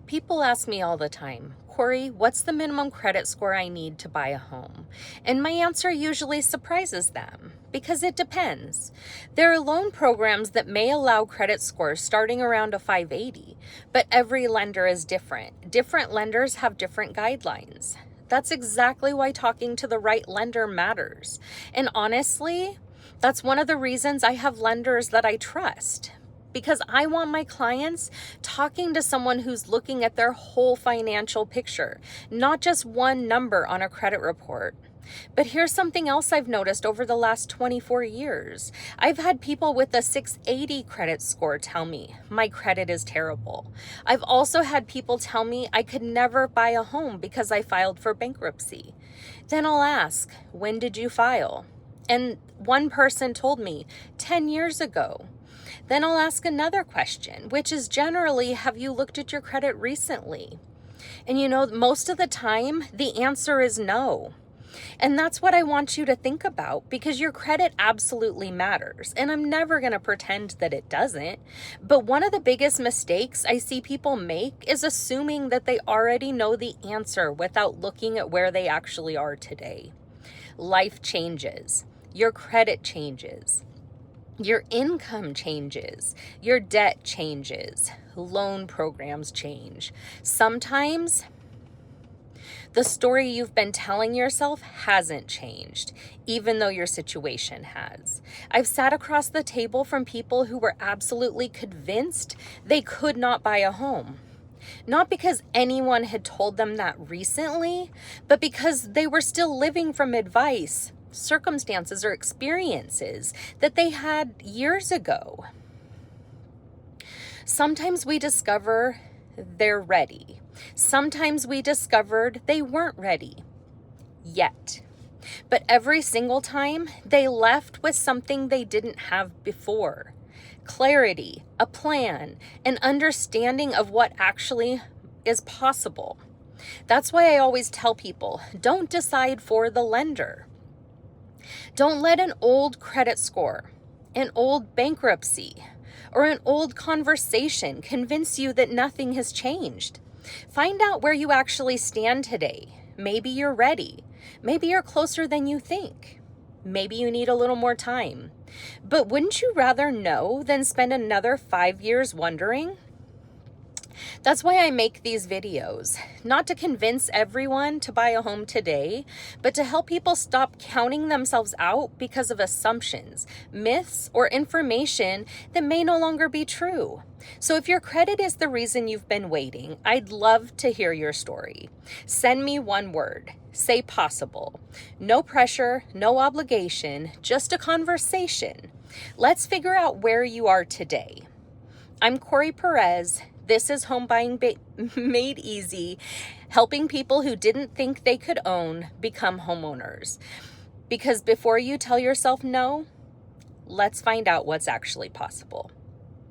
People ask me all the time, Cori, what's the minimum credit score I need to buy a home? And my answer usually surprises them because it depends. There are loan programs that may allow credit scores starting around a 580, but every lender is different. Different lenders have different guidelines. That's exactly why talking to the right lender matters. And honestly, that's one of the reasons I have lenders that I trust. Because I want my clients talking to someone who's looking at their whole financial picture, not just one number on a credit report. But here's something else I've noticed over the last 24 years. I've had people with a 680 credit score tell me my credit is terrible. I've also had people tell me I could never buy a home because I filed for bankruptcy. Then I'll ask, when did you file? And one person told me 10 years ago. Then I'll ask another question, which is generally, have you looked at your credit recently? And most of the time, the answer is no. And that's what I want you to think about, because your credit absolutely matters. And I'm never going to pretend that it doesn't. But one of the biggest mistakes I see people make is assuming that they already know the answer without looking at where they actually are today. Life changes. Your credit changes. Your income changes, your debt changes, loan programs change. Sometimes the story you've been telling yourself hasn't changed, even though your situation has. I've sat across the table from people who were absolutely convinced they could not buy a home. Not because anyone had told them that recently, but because they were still living from advice, circumstances, or experiences that they had years ago. Sometimes we discover they're ready. Sometimes we discovered they weren't ready yet. But every single time, they left with something they didn't have before. Clarity, a plan, an understanding of what actually is possible. That's why I always tell people, don't decide for the lender. Don't let an old credit score, an old bankruptcy, or an old conversation convince you that nothing has changed. Find out where you actually stand today. Maybe you're ready. Maybe you're closer than you think. Maybe you need a little more time. But wouldn't you rather know than spend another 5 years wondering? That's why I make these videos, not to convince everyone to buy a home today, but to help people stop counting themselves out because of assumptions, myths, or information that may no longer be true. So if your credit is the reason you've been waiting, I'd love to hear your story. Send me one word. Say possible. No pressure, no obligation, just a conversation. Let's figure out where you are today. I'm Cori Perez. This is Home Buying Made Easy, helping people who didn't think they could own become homeowners. Because before you tell yourself no, let's find out what's actually possible.